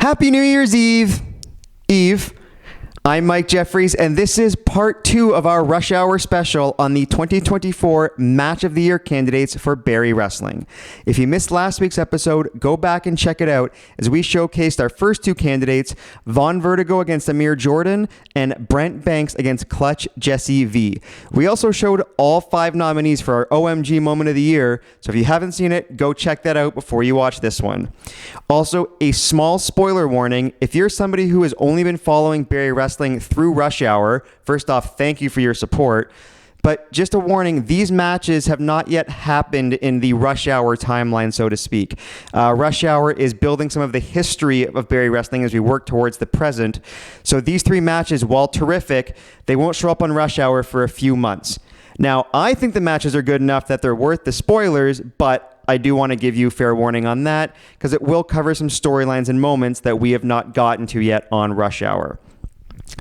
Happy New Year's Eve. I'm Mike Jeffries, and this is part 2 of our Rush Hour special on the 2024 Match of the Year candidates for Barrie Wrestling. If you missed last week's episode, go back and check it out as we showcased our first 2 candidates, Von Vertigo against Amir Jordan and Brent Banks against Clutch Jesse V. We also showed all 5 nominees for our OMG Moment of the Year, so if you haven't seen it, go check that out before you watch this one. Also, a small spoiler warning, if you're somebody who has only been following Barrie Wrestling through Rush Hour, first off, thank you for your support. But just a warning, these matches have not yet happened in the Rush Hour timeline, so to speak. Rush Hour is building some of the history of Barrie Wrestling as we work towards the present. So these 3 matches, while terrific, they won't show up on Rush Hour for a few months. Now, I think the matches are good enough that they're worth the spoilers, but I do want to give you fair warning on that because it will cover some storylines and moments that we have not gotten to yet on Rush Hour.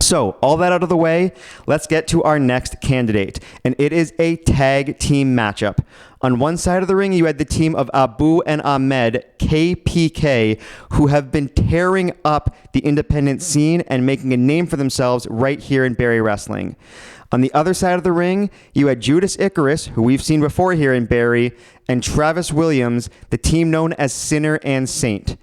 So, all that out of the way, let's get to our next candidate, and it is a tag team matchup. On one side of the ring, you had the team of Abu and Ahmed, KPK, who have been tearing up the independent scene and making a name for themselves right here in Barrie Wrestling. On the other side of the ring, you had Judas Icarus, who we've seen before here in Barrie, and Travis Williams, the team known as Sinner and Saint.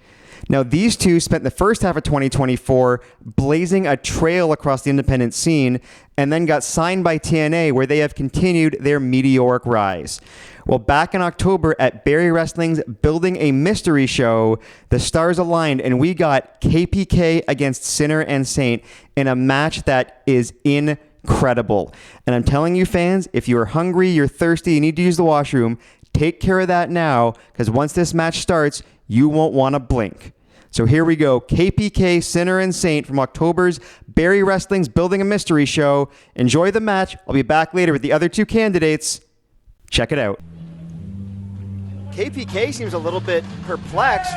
Now, these two spent the first half of 2024 blazing a trail across the independent scene and then got signed by TNA, where they have continued their meteoric rise. Well, back in October at Barrie Wrestling's Building a Mystery show, the stars aligned and we got KPK against Sinner and Saint in a match that is incredible. And I'm telling you, fans, if you're hungry, you're thirsty, you need to use the washroom, take care of that now, because once this match starts, you won't want to blink. So here we go. KPK, Sinner and Saint from October's Barrie Wrestling's Building a Mystery show. Enjoy the match. I'll be back later with the other 2 candidates. Check it out. KPK seems a little bit perplexed.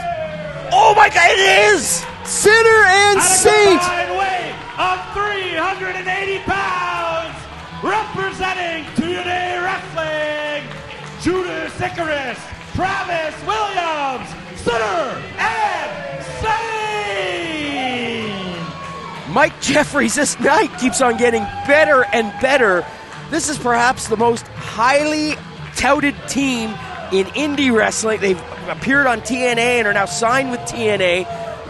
Oh my God, it is! Sinner and Saint! At a combined weight of 380 pounds, representing TNA Wrestling, Judas Icarus, Travis Williams, Sinner and Saint! Mike Jeffries, this night keeps on getting better and better. This is perhaps the most highly touted team in indie wrestling. They've appeared on TNA and are now signed with TNA.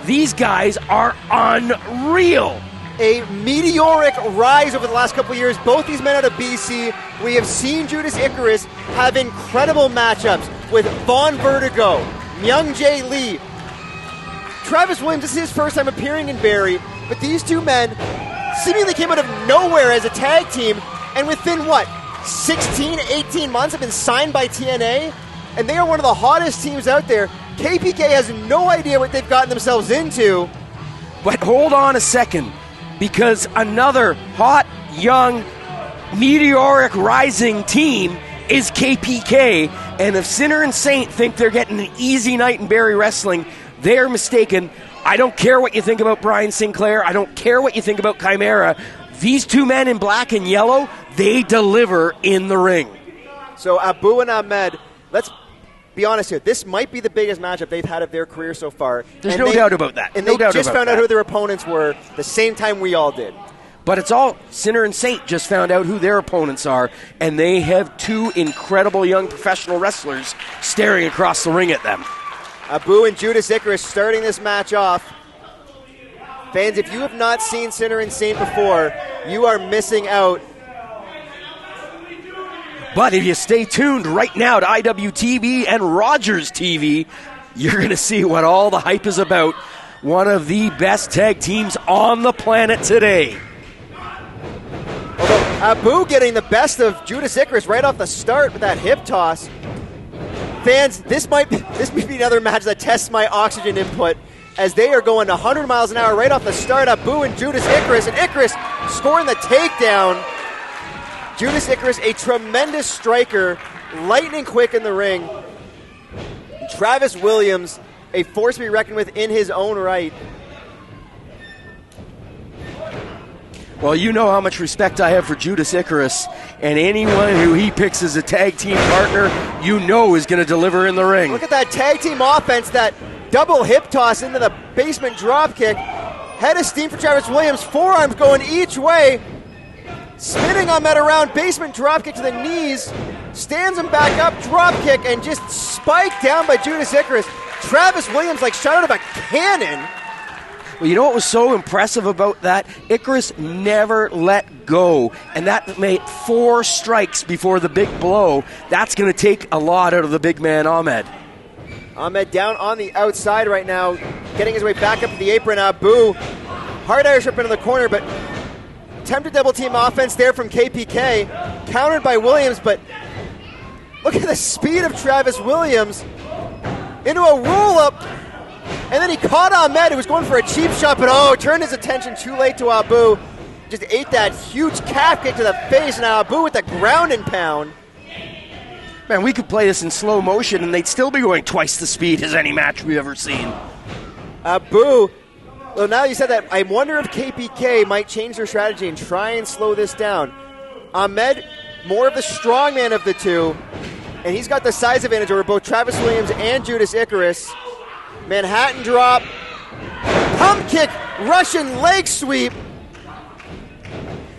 These guys are unreal. A meteoric rise over the last couple of years. Both these men out of BC. We have seen Judas Icarus have incredible matchups with Von Vertigo, Myung Jae Lee. Travis Williams, this is his first time appearing in Barrie, but these 2 men seemingly came out of nowhere as a tag team, and within 16, 18 months have been signed by TNA, and they are one of the hottest teams out there. KPK has no idea what they've gotten themselves into. But hold on a second, because another hot, young, meteoric rising team is KPK, and if Sinner and Saint think they're getting an easy night in Barrie Wrestling, they are mistaken. I don't care what you think about Brian Sinclair. I don't care what you think about Chimera. These 2 men in black and yellow, they deliver in the ring. So Abu and Ahmed, let's be honest here. This might be the biggest matchup they've had of their career so far. There's no doubt about that. And no they doubt just about found that. out who their opponents were the same time we all did. But it's all Sinner and Saint just found out who their opponents are, and they have 2 incredible young professional wrestlers staring across the ring at them. Abu and Judas Icarus starting this match off. Fans, if you have not seen Sinner and Saint before, you are missing out. But if you stay tuned right now to IWTV and Rogers TV, you're going to see what all the hype is about. One of the best tag teams on the planet today. Although Abu getting the best of Judas Icarus right off the start with that hip toss. Fans, this might be another match that tests my oxygen input as they are going 100 miles an hour right off the start. Abu and Judas Icarus, and Icarus scoring the takedown. Judas Icarus, a tremendous striker, lightning quick in the ring. Travis Williams, a force to be reckoned with in his own right. Well, you know how much respect I have for Judas Icarus, and anyone who he picks as a tag team partner, you know is going to deliver in the ring. Look at that tag team offense that double hip toss into the basement drop kick. Head of steam for Travis Williams. Forearms going each way. Spinning Ahmed around. Basement drop kick to the knees. Stands him back up. Drop kick and just spiked down by Judas Icarus. Travis Williams like shot out of a cannon. Well, you know what was so impressive about that? Icarus never let go, and that made 4 strikes before the big blow. That's going to take a lot out of the big man, Ahmed. Ahmed down on the outside right now, getting his way back up to the apron. Abu, hard Irish whip into the corner, but attempted double team offense there from KPK. Countered by Williams, but look at the speed of Travis Williams into a roll-up. And then he caught Ahmed, who was going for a cheap shot, but turned his attention too late to Abu. Just ate that huge calf kick to the face, and now Abu with the ground and pound. Man, we could play this in slow motion, and they'd still be going twice the speed as any match we've ever seen. Abu, well, now you said that, I wonder if KPK might change their strategy and try and slow this down. Ahmed, more of the strong man of the two, and he's got the size advantage over both Travis Williams and Judas Icarus. Manhattan drop, pump kick, Russian leg sweep.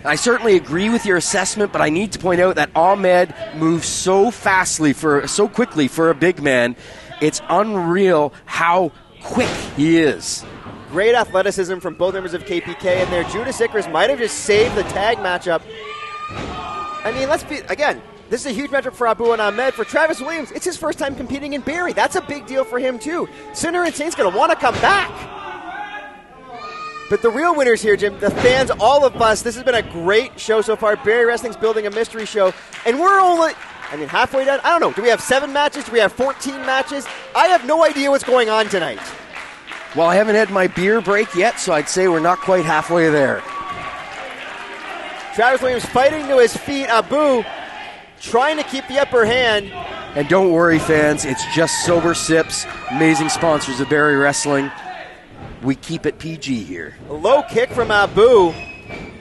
I certainly agree with your assessment, but I need to point out that Ahmed moves so quickly for a big man. It's unreal how quick he is. Great athleticism from both members of KPK in there. Judas Icarus might have just saved the tag matchup. I mean, this is a huge matchup for Abu and Ahmed. For Travis Williams, it's his first time competing in Barrie. That's a big deal for him, too. Sinner and Saint's going to want to come back. But the real winners here, Jim, the fans, all of us, this has been a great show so far. Barrie Wrestling's building a mystery show. And we're only, halfway done. I don't know. Do we have 7 matches? Do we have 14 matches? I have no idea what's going on tonight. Well, I haven't had my beer break yet, so I'd say we're not quite halfway there. Travis Williams fighting to his feet. Abu trying to keep the upper hand. And don't worry, fans, it's just Sober Sips, amazing sponsors of Barrie Wrestling. We keep it PG here. A low kick from Abu.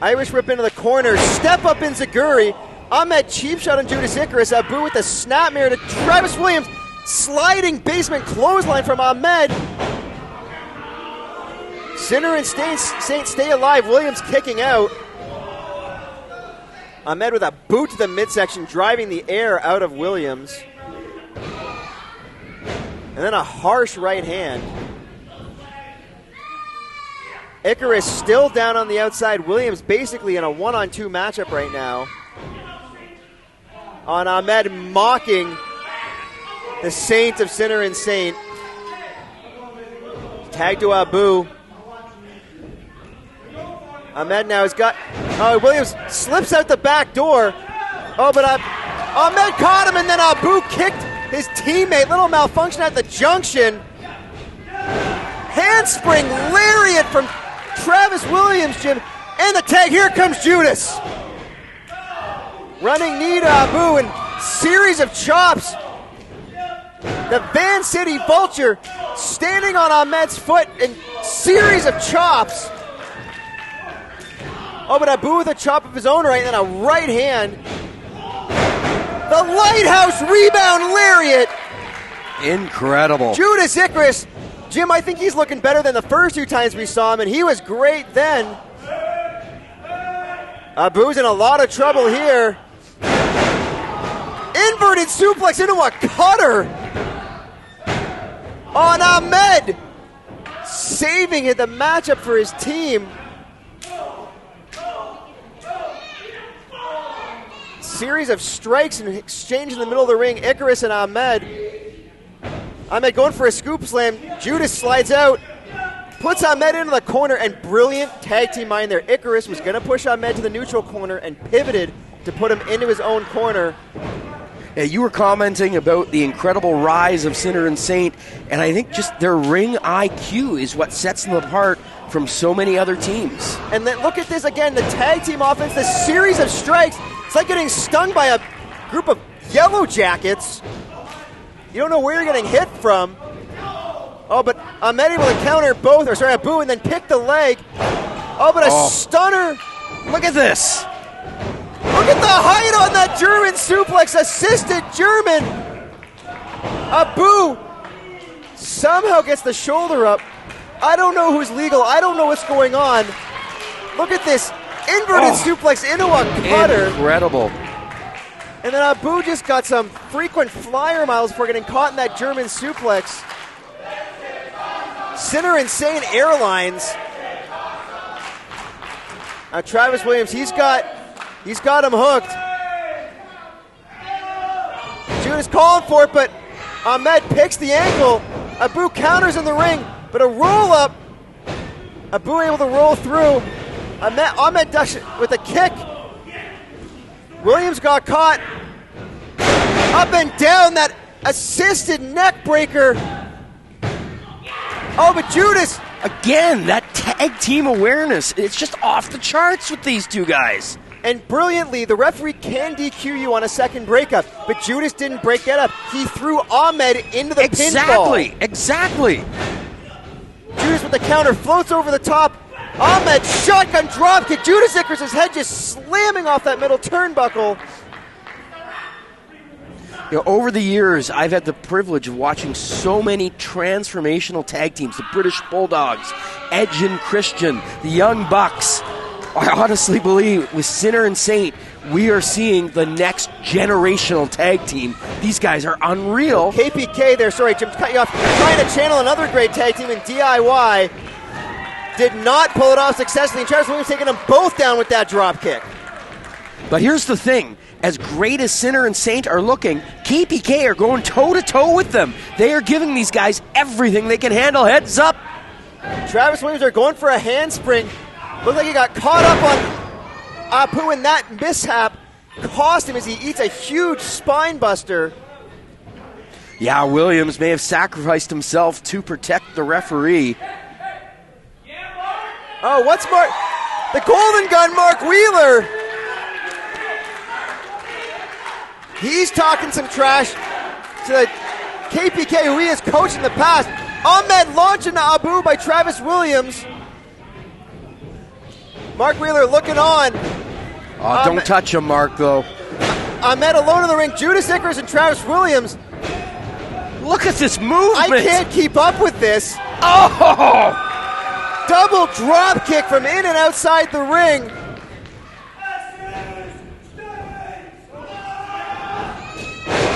Irish whip into the corner. Step up in Zaguri. Ahmed cheap shot on Judas Icarus. Abu with the snap mirror to Travis Williams. Sliding basement clothesline from Ahmed. Sinner and Saint stay alive. Williams kicking out. Ahmed with a boot to the midsection, driving the air out of Williams. And then a harsh right hand. Icarus still down on the outside. Williams basically in a 1-on-2 matchup right now. On Ahmed mocking the Saint of Sinner and Saint. Tag to Abu. Ahmed now has got... Williams slips out the back door. But Ahmed caught him, and then Abu kicked his teammate. Little malfunction at the junction. Handspring lariat from Travis Williams, Jim. And the tag. Here comes Judas. Running knee to Abu and series of chops. The Van City Vulture standing on Ahmed's foot and series of chops. But Abu with a chop of his own right, and then a right hand. The Lighthouse rebound lariat. Incredible. Judas Icarus. Jim, I think he's looking better than the first 2 times we saw him, and he was great then. Abu's in a lot of trouble here. Inverted suplex into a cutter on Ahmed. Saving it, the matchup for his team. Series of strikes and exchange in the middle of the ring. Icarus and Ahmed. Ahmed going for a scoop slam. Judas slides out. Puts Ahmed into the corner, and brilliant tag team mind there. Icarus was going to push Ahmed to the neutral corner and pivoted to put him into his own corner. Yeah, you were commenting about the incredible rise of Sinner and Saint, and I think just their ring IQ is what sets them apart from so many other teams. And then look at this again, the tag team offense, the series of strikes. It's like getting stung by a group of yellow jackets. You don't know where you're getting hit from. But Ahmed able to counter Abu, and then pick the leg. But a stunner. Look at this. Look at the height on that German suplex, assisted German. Abu somehow gets the shoulder up. I don't know who's legal. I don't know what's going on. Look at this inverted suplex into a cutter. Incredible. And then Abu just got some frequent flyer miles before getting caught in that German suplex. Sinner Insane Airlines. Now Travis Williams, he's got him hooked. Judas calling for it, but Ahmed picks the ankle. Abu counters in the ring, but a roll up. Abu able to roll through. Ahmed Dash with a kick. Williams got caught. Up and down, that assisted neck breaker. Oh, but Judas. Again, that tag team awareness, it's just off the charts with these two guys. And brilliantly, the referee can DQ you on a second breakup, but Judas didn't break that up. He threw Ahmed into the pinfall. Exactly. Judas with the counter, floats over the top. Ahmed, shotgun dropkick. Judas Icarus' head just slamming off that middle turnbuckle. Over the years, I've had the privilege of watching so many transformational tag teams. The British Bulldogs, Edge and Christian, the Young Bucks. I honestly believe with Sinner and Saint, we are seeing the next generational tag team. These guys are unreal. KPK there, sorry, Jim, cut you off. Trying to channel another great tag team in DIY. Did not pull it off successfully. And Travis Williams taking them both down with that drop kick. But here's the thing. As great as Sinner and Saint are looking, KPK are going toe-to-toe with them. They are giving these guys everything they can handle. Heads up. Travis Williams are going for a handspring. Looks like he got caught up on Apu, and that mishap cost him as he eats a huge spine buster. Yeah, Williams may have sacrificed himself to protect the referee. Oh, what's Mark? The Golden Gun, Mark Wheeler. He's talking some trash to the KPK, who he has coached in the past. Ahmed launched into Abu by Travis Williams. Mark Wheeler looking on. Oh, don't touch him, Mark, though. Ahmed alone in the ring. Judas Icarus and Travis Williams. Look at this movement. I can't keep up with this. Oh! Double drop kick from in and outside the ring.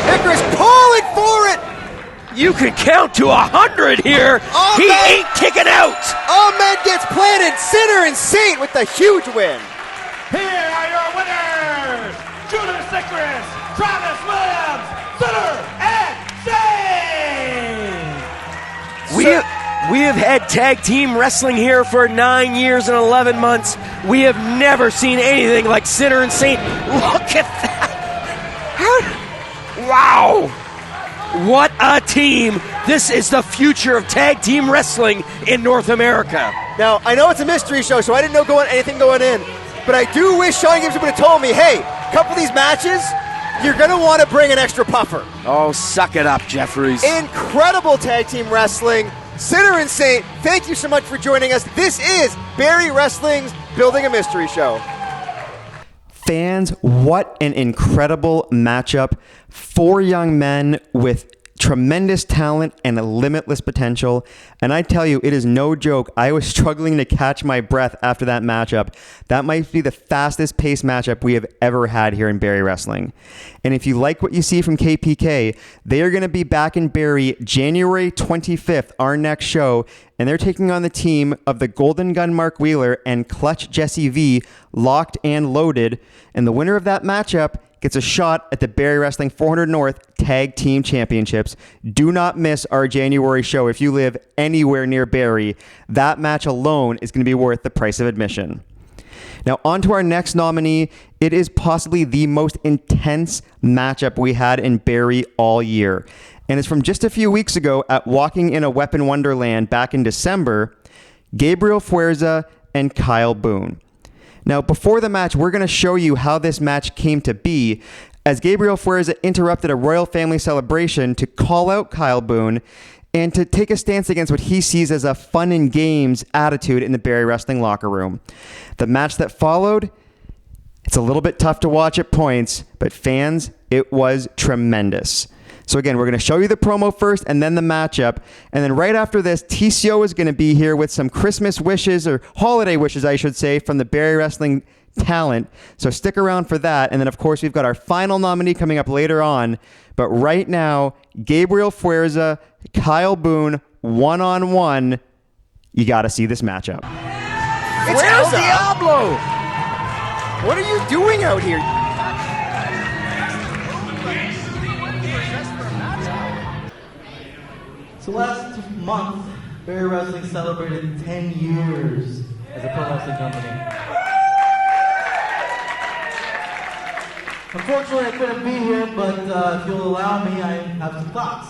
Icarus calling for it. You can count to 100 here. He ain't kicking out. Ahmed gets planted. Sinner and Saint with the huge win. Here are your winners, Judas Icarus, Travis Williams, Sinner and Saint. We have had tag team wrestling here for 9 years and 11 months. We have never seen anything like Sinner and Saint. Look at that. Wow. What a team. This is the future of tag team wrestling in North America. Now, I know it's a mystery show, so I didn't know anything going in, but I do wish Sean Gibbs would have told me, hey, a couple of these matches, you're going to want to bring an extra puffer. Oh, suck it up, Jeffries. Incredible tag team wrestling. Sinner and Saint, thank you so much for joining us. This is Barrie Wrestling's Building a Mystery Show. Fans, what an incredible matchup. 4 young men with tremendous talent and a limitless potential. And I tell you, it is no joke. I was struggling to catch my breath after that matchup. That might be the fastest paced matchup we have ever had here in Barrie Wrestling. And if you like what you see from KPK, they are going to be back in Barrie January 25th, our next show. And they're taking on the team of the Golden Gun Mark Wheeler and Clutch Jesse V, Locked and Loaded. And the winner of that matchup gets a shot at the Barrie Wrestling 400 North Tag Team Championships. Do not miss our January show if you live anywhere near Barrie. That match alone is going to be worth the price of admission. Now, on to our next nominee. It is possibly the most intense matchup we had in Barrie all year. And it's from just a few weeks ago at Walking in a Weapon Wonderland back in December. Gabriel Fuerza and Kyle Boone. Now, before the match, we're going to show you how this match came to be, as Gabriel Fuerza interrupted a royal family celebration to call out Kyle Boone and to take a stance against what he sees as a fun and games attitude in the Barrie Wrestling locker room. The match that followed, it's a little bit tough to watch at points, but fans, it was tremendous. So again, we're going to show you the promo first and then the matchup. And then right after this, TCO is going to be here with some Christmas wishes, or holiday wishes, I should say, from the Barrie Wrestling talent. So stick around for that. And then, of course, we've got our final nominee coming up later on. But right now, Gabriel Fuerza, Kyle Boone, one-on-one. You got to see this matchup. It's El Fuerza. Diablo! What are you doing out here? So last month, Barrie Wrestling celebrated 10 years as a pro wrestling company. Unfortunately, I couldn't be here, but if you'll allow me, I have some thoughts.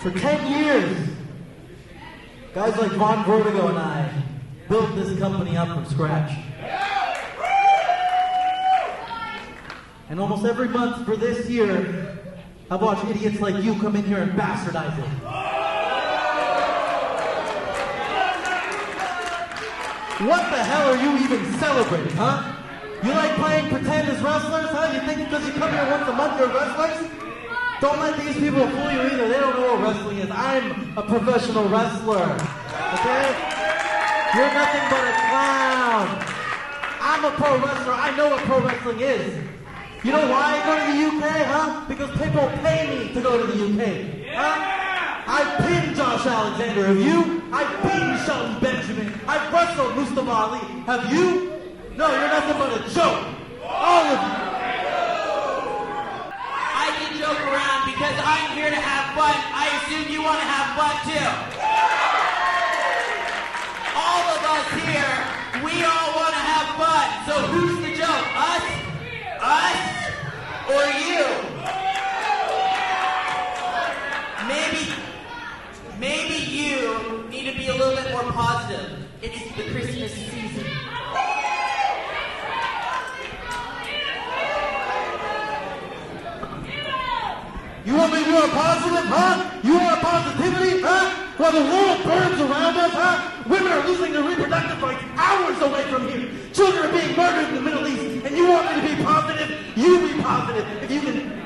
For 10 years, guys like Von Vertigo and I built this company up from scratch. And almost every month for this year, I've watched idiots like you come in here and bastardize it. What the hell are you even celebrating, huh? You like playing pretend as wrestlers, huh? You think because you come here once a month you're wrestlers? Don't let these people fool you either. They don't know what wrestling is. I'm a professional wrestler, okay? You're nothing but a clown. I'm a pro wrestler. I know what pro wrestling is. You know why I go to the UK, huh? Because people pay me to go to the UK, huh? I've pinned Josh Alexander. Have you? I've beaten Shelton Benjamin. I've wrestled Mustafa Ali. Have you? No, you're nothing but a joke. All of you. I can joke around because I'm here to have fun. I assume you want to have fun too. All of us here, we all want to have fun. So who's the joke? Us? Us? Or you? Maybe you need to be a little bit more positive. It's the Christmas season. You want me to be more positive, huh? You want positivity, huh? While the world burns around us, huh? Women are losing their reproductive rights hours away from here. Children are being murdered in the Middle East. And you want me to be positive? You be positive. If you can...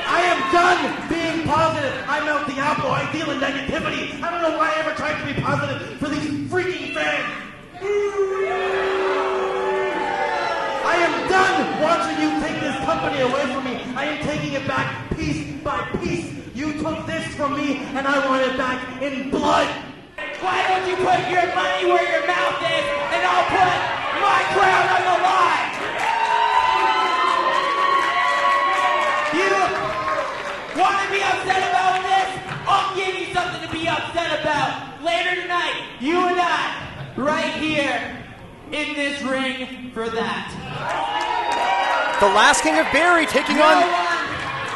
I am done being positive. I'm El Diablo. I deal in negativity. I don't know why I ever tried to be positive for these freaking fans. I am done watching you take this company away from me. I am taking it back piece by piece. You took this from me, and I want it back in blood. Why don't you put your money where your mouth is, and I'll put my crown on the line? You want to be upset about this? I'll give you something to be upset about. Later tonight, you and I, right here in this ring for that. The last king of Barrie taking on...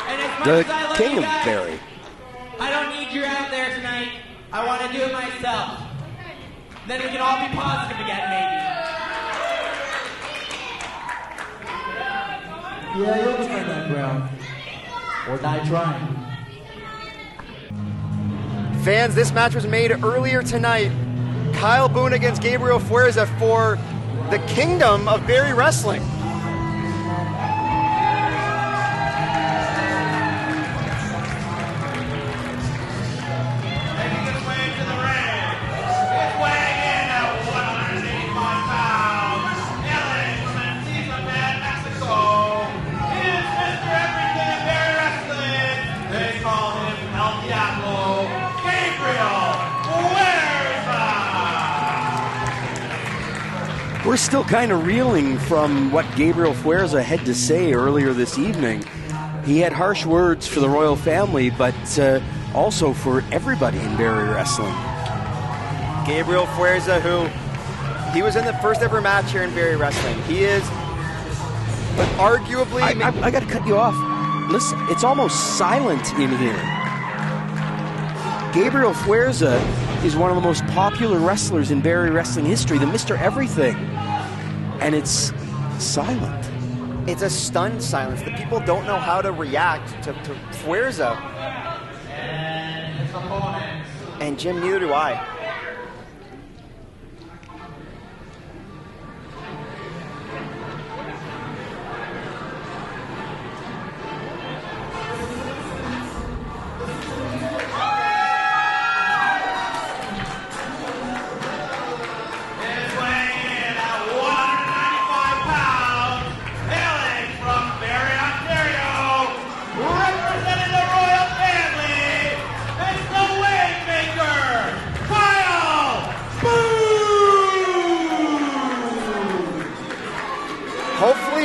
And as much The as I love king you of guys, Barrie. I don't need you out there tonight. I want to do it myself. Then we can all be positive again, maybe. Yeah, you'll defend that ground. Or die trying. Fans, this match was made earlier tonight. Kyle Boone against Gabriel Fuerza for the kingdom of Barrie Wrestling. Making his way to the ring. He's weighing in at 185 pounds. Hailing from Antizapán, Mexico. He is Mr. Everything in Barrie Wrestling. They call him El Diablo. Gabriel Fuerza. We're still kind of reeling from what Gabriel Fuerza had to say earlier this evening. He had harsh words for the royal family, but also for everybody in Barrie Wrestling. Gabriel Fuerza, who he was in the first ever match here in Barrie Wrestling. He is, but arguably... I got to cut you off. Listen, it's almost silent in here. Gabriel Fuerza is one of the most popular wrestlers in Barrie Wrestling history, the Mr. Everything. And it's silent. It's a stunned silence. The people don't know how to react to Fuerza. And Jim, neither do I.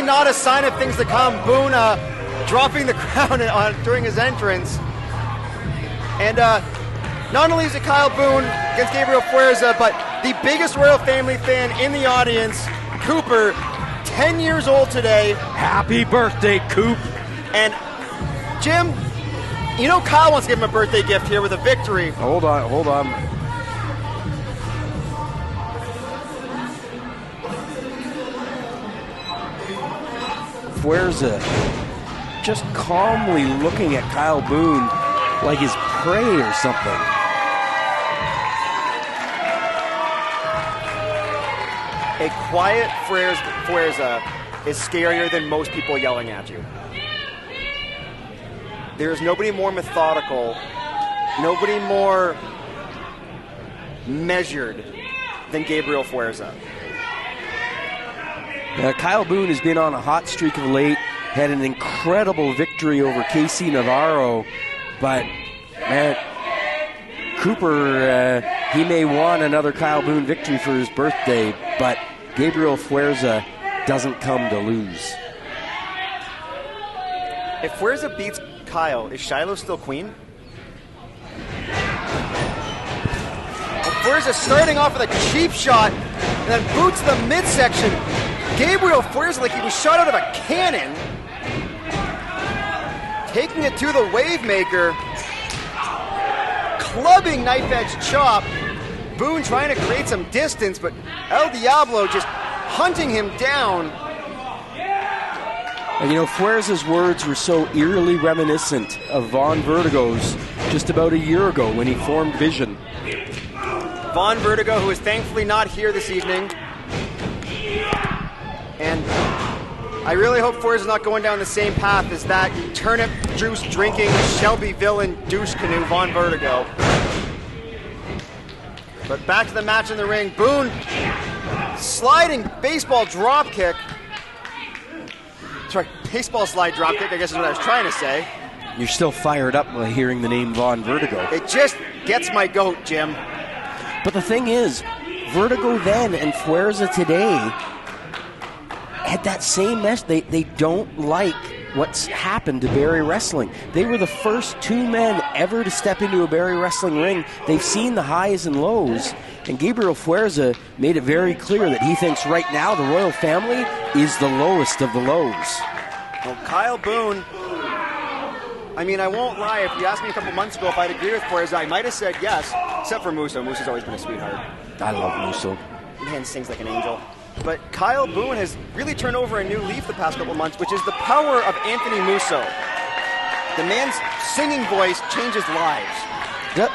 not a sign of things to come. Boone dropping the crown during his entrance. And not only is it Kyle Boone against Gabriel Fuerza, but the biggest Royal Family fan in the audience, Cooper, 10 years old today. Happy birthday, Coop. And Jim, you know Kyle wants to give him a birthday gift here with a victory. Hold on. Fuerza just calmly looking at Kyle Boone like his prey or something. A quiet Fuerza is scarier than most people yelling at you. There's nobody more methodical, nobody more measured than Gabriel Fuerza. Kyle Boone has been on a hot streak of late, had an incredible victory over Casey Navarro, but man, Cooper, he may want another Kyle Boone victory for his birthday, but Gabriel Fuerza doesn't come to lose. If Fuerza beats Kyle, is Shiloh still queen? Fuerza starting off with a cheap shot and then boots the midsection. Gabriel Fuerza like he was shot out of a cannon. Taking it to the wave maker. Clubbing knife edge chop. Boone trying to create some distance, but El Diablo just hunting him down. And you know, Fuerza's words were so eerily reminiscent of Von Vertigo's just about a year ago when he formed Vision. Von Vertigo, who is thankfully not here this evening. And I really hope Fuerza's not going down the same path as that turnip juice drinking Shelby villain douche canoe Von Vertigo. But back to the match in the ring. Boone sliding baseball drop kick. Sorry, baseball slide drop kick, I guess is what I was trying to say. You're still fired up by hearing the name Von Vertigo. It just gets my goat, Jim. But the thing is, Vertigo then and Fuerza today had that same message. They don't like what's happened to Barrie Wrestling. They were the first two men ever to step into a Barrie Wrestling ring. They've seen the highs and lows, and Gabriel Fuerza made it very clear that he thinks right now the Royal Family is the lowest of the lows. Well, Kyle Boone, I mean, I won't lie. If you asked me a couple months ago if I'd agree with Fuerza, I might have said yes, except for Musso. Musso's always been a sweetheart. I love Musso. Man sings like an angel. But Kyle Boone has really turned over a new leaf the past couple months, which is the power of Anthony Musso. The man's singing voice changes lives. Yep.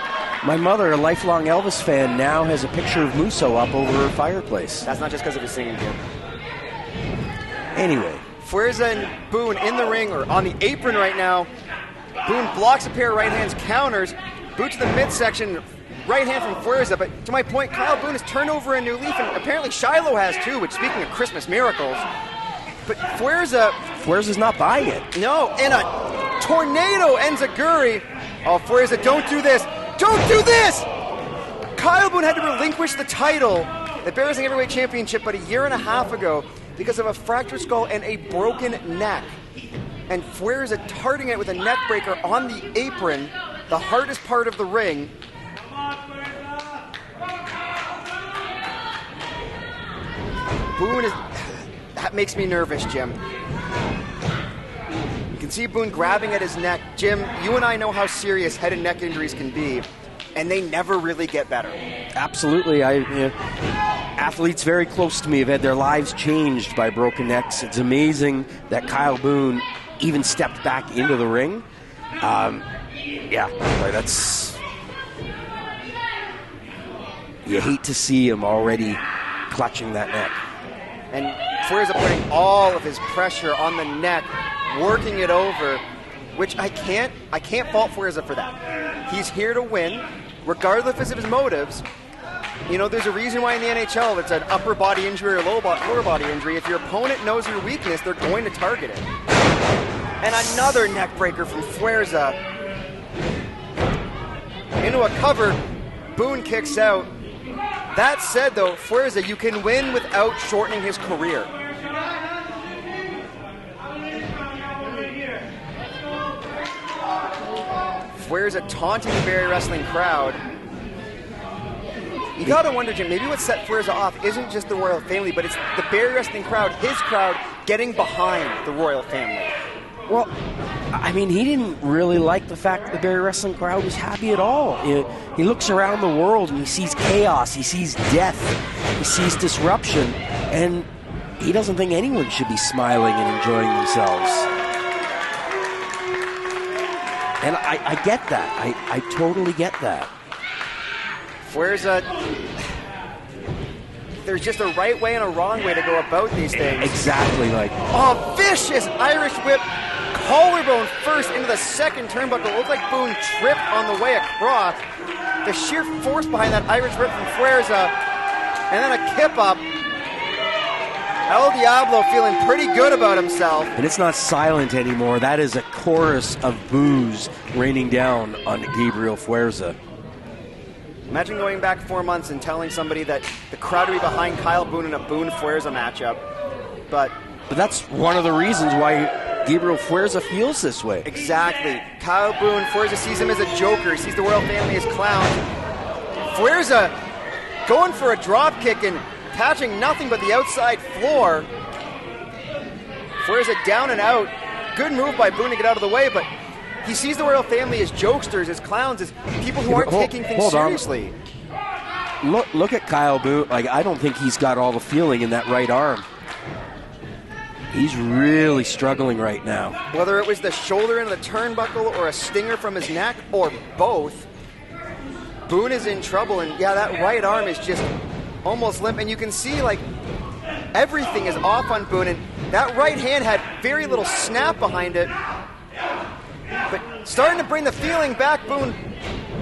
My mother, a lifelong Elvis fan, now has a picture of Musso up over her fireplace. That's not just because of his singing, Jim. Anyway. Fuerza and Boone in the ring, or on the apron right now. Boone blocks a pair of right hands, counters, boot to the midsection, right hand from Fuerza. But to my point, Kyle Boone has turned over a new leaf, and apparently Shiloh has too, which, speaking of Christmas miracles. But Fuerza's not buying it. No, and a tornado enziguri. Oh, Fuerza, don't do this. Don't do this! Kyle Boone had to relinquish the title, the Barrie Wrestling Heavyweight Championship, but a year and a half ago because of a fractured skull and a broken neck. And Fuerza targeting it with a neck breaker on the apron, the hardest part of the ring. Boone is... That makes me nervous, Jim. You can see Boone grabbing at his neck. Jim, you and I know how serious head and neck injuries can be, and they never really get better. Absolutely. Athletes very close to me have had their lives changed by broken necks. It's amazing that Kyle Boone even stepped back into the ring. That's... You hate to see him already clutching that neck. And Fuerza putting all of his pressure on the neck, working it over, which I can't fault Fuerza for that. He's here to win, regardless of his motives. You know, there's a reason why in the NHL it's an upper body injury or lower body injury. If your opponent knows your weakness, they're going to target it. And another neck breaker from Fuerza. Into a cover, Boone kicks out. That said, though, Fuerza, you can win without shortening his career. Fuerza taunting the Barrie Wrestling crowd. You gotta wonder, Jim, maybe what set Fuerza off isn't just the royal family, but it's the Barrie Wrestling crowd, his crowd, getting behind the royal family. Well, I mean, he didn't really like the fact that the Barrie Wrestling crowd was happy at all. He looks around the world and he sees chaos, he sees death, he sees disruption, and he doesn't think anyone should be smiling and enjoying themselves. And I get that. I totally get that. Fuerza, there's just a right way and a wrong way to go about these things. Exactly, like. Oh, vicious Irish whip, collarbone first into the second turnbuckle. It looked like Boone tripped on the way across. The sheer force behind that Irish whip from Fuerza, and then a kip up. El Diablo feeling pretty good about himself. And it's not silent anymore. That is a chorus of boos raining down on Gabriel Fuerza. Imagine going back 4 months and telling somebody that the crowd would be behind Kyle Boone in a Boone-Fuerza matchup. But that's one of the reasons why Gabriel Fuerza feels this way. Exactly. Kyle Boone, Fuerza sees him as a joker. He sees the royal family as clowns. Fuerza going for a drop kick and catching nothing but the outside floor. Fuerza down and out. Good move by Boone to get out of the way, but he sees the royal family as jokesters, as clowns, as people who aren't taking things seriously. Look at Kyle Boone. Like, I don't think he's got all the feeling in that right arm. He's really struggling right now. Whether it was the shoulder into the turnbuckle or a stinger from his neck or both, Boone is in trouble. And yeah, that right arm is just almost limp. And you can see, like, everything is off on Boone. And that right hand had very little snap behind it. But starting to bring the feeling back, Boone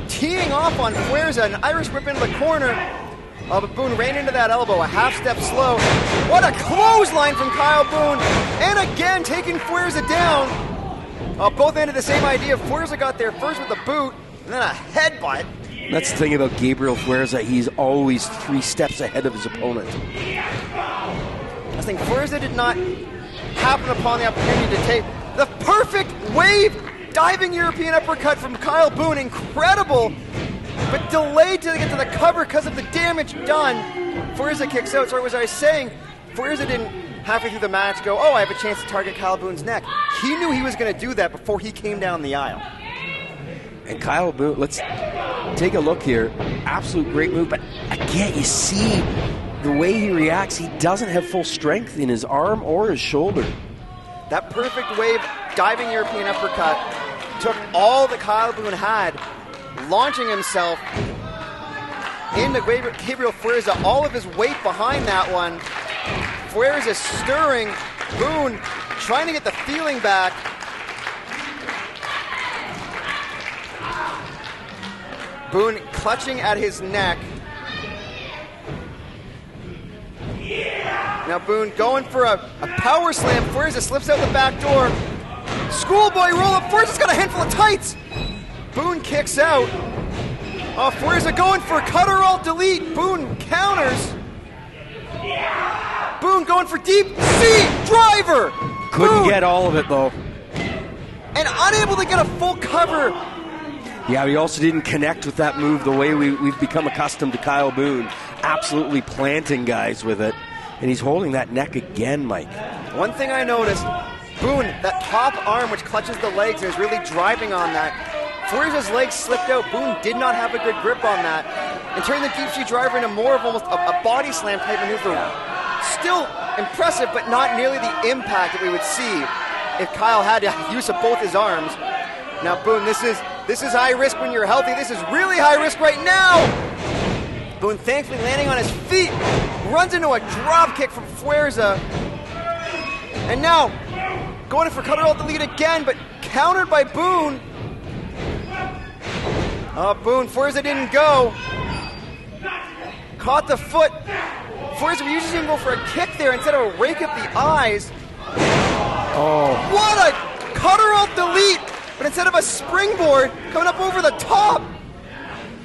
teeing off on Fuerza, an Irish whip into the corner. But Boone ran into that elbow, a half step slow. What a clothesline from Kyle Boone! And again, taking Fuerza down. Both ended the same idea. Fuerza got there first with a boot, and then a headbutt. That's the thing about Gabriel Fuerza. He's always 3 steps ahead of his opponent. I think Fuerza did not happen upon the opportunity to take the perfect wave diving European uppercut from Kyle Boone. Incredible, but delayed to get to the cover because of the damage done. Fuerza kicks out. So as I was saying, Fuerza didn't halfway through the match go, oh, I have a chance to target Kyle Boone's neck. He knew he was going to do that before he came down the aisle. And Kyle Boone, let's take a look here. Absolute great move, but again, you see the way he reacts. He doesn't have full strength in his arm or his shoulder. That perfect wave diving European uppercut took all that Kyle Boone had, launching himself into Gabriel Fuerza, all of his weight behind that one. Fuerza stirring, Boone trying to get the feeling back. Boone clutching at his neck. Now Boone going for a power slam. Fuerza slips out the back door. Schoolboy roll up. Fuerza's got a handful of tights. Boone kicks out. Fuerza going for cutter alt delete. Boone counters. Boone going for deep C driver. Couldn't get all of it though. And unable to get a full cover. Yeah, he also didn't connect with that move the way we've become accustomed to Kyle Boone. Absolutely planting guys with it. And he's holding that neck again, Mike. One thing I noticed, Boone, that top arm which clutches the legs and is really driving on that. Fuerza's legs slipped out. Boone did not have a good grip on that. And turned the deep sea driver into more of almost a body slam type maneuver. Still impressive, but not nearly the impact that we would see if Kyle had use of both his arms. Now, Boone, this is high risk when you're healthy. This is really high risk right now. Boone thankfully landing on his feet. Runs into a drop kick from Fuerza. And now, going for cutter alt delete again, but countered by Boone. Boone, Fuerza didn't go. Caught the foot. Fuerza usually didn't go for a kick there instead of a rake up the eyes. Oh. What a cutter alt delete, but instead of a springboard, coming up over the top.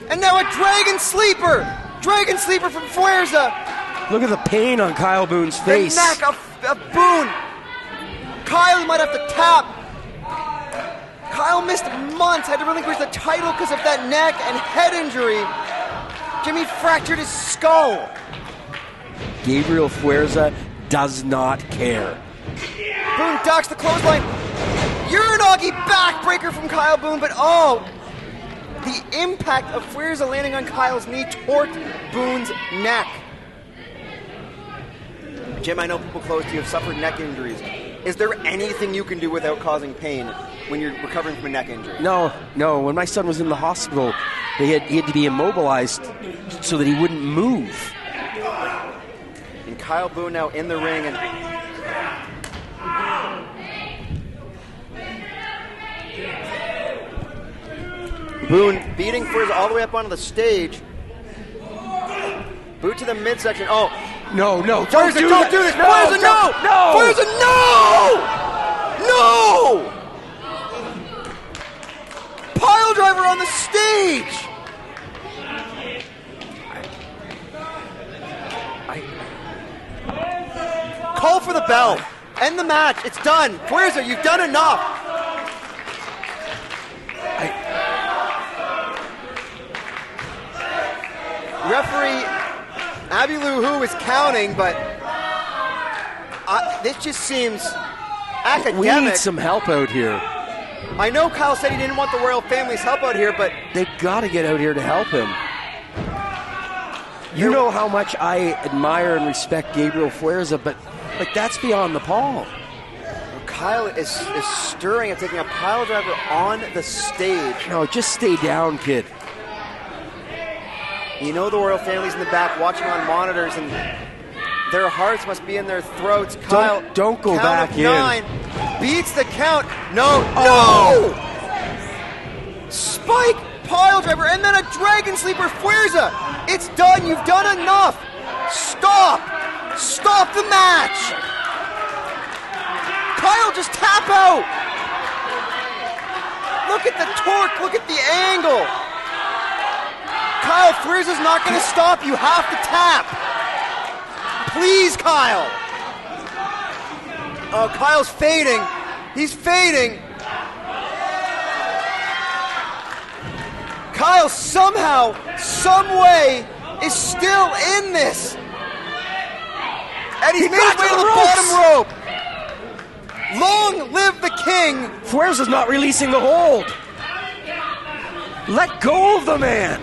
And now a dragon sleeper. Dragon sleeper from Fuerza. Look at the pain on Kyle Boone's face. The neck of Boone. Kyle might have to tap. Kyle missed months, had to relinquish the title because of that neck and head injury. Jimmy fractured his skull. Gabriel Fuerza does not care. Boone ducks the clothesline. Uranagi backbreaker from Kyle Boone, but the impact of Fuerza landing on Kyle's knee torqued Boone's neck. Jim, I know people close to you have suffered neck injuries. Is there anything you can do without causing pain when you're recovering from a neck injury? No. When my son was in the hospital, he had to be immobilized so that he wouldn't move. And Kyle Boone now in the ring, and Boone beating Fuerza all the way up onto the stage. Boot to the midsection. Oh, No, Fuerza, don't do this! Fuerza, no! No! Fuerza, no! No! Pile driver on the stage! Call for the bell. End the match. It's done. Fuerza, you've done enough. Referee Abby Lou Who is counting, but this just seems academic. We need some help out here. I know Kyle said he didn't want the royal family's help out here, but They've got to get out here to help him. You know how much I admire and respect Gabriel Fuerza, but that's beyond the pall. Kyle is stirring and taking a pile driver on the stage. No, just stay down, kid. You know the royal family's in the back watching on monitors, and their hearts must be in their throats. Kyle, Don't go count back of in. 9, beats the count. No! Spike, pile driver, and then a dragon sleeper. Fuerza, it's done. You've done enough. Stop the match. Kyle, just tap out. Look at the torque. Look at the angle. Kyle, Fuerza's not going to stop. You have to tap. Please, Kyle. Oh, Kyle's fading. He's fading. Kyle somehow, some way, is still in this. And he's made his way to the bottom rope. Long live the king. Fuerza's not releasing the hold. Let go of the man.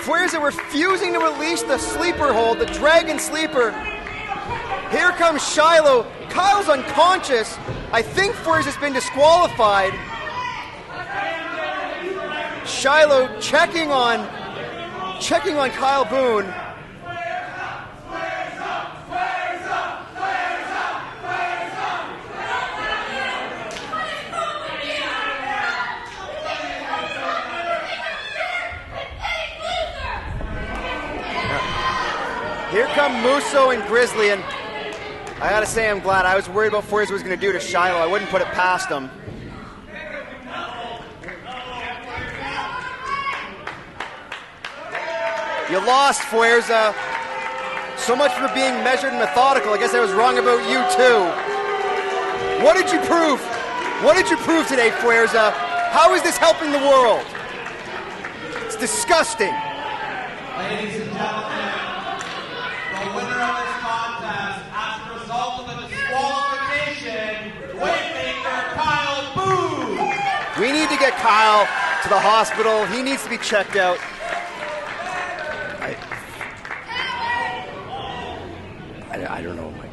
Fuerza refusing to release the sleeper hold, the dragon sleeper. Here comes Shiloh. Kyle's unconscious. I think Fuerza's been disqualified. Shiloh checking on Kyle Boone. Here come Musso and Grizzly, and I gotta say I'm glad. I was worried about what Fuerza was gonna do to Shiloh. I wouldn't put it past him. You lost, Fuerza. So much for being measured and methodical. I guess I was wrong about you too. What did you prove? What did you prove today, Fuerza? How is this helping the world? It's disgusting. Ladies and gentlemen, the winner of this contest, as a result of the disqualification, Waymaker Kyle Boone. We need to get Kyle to the hospital. He needs to be checked out. I don't know, Mike.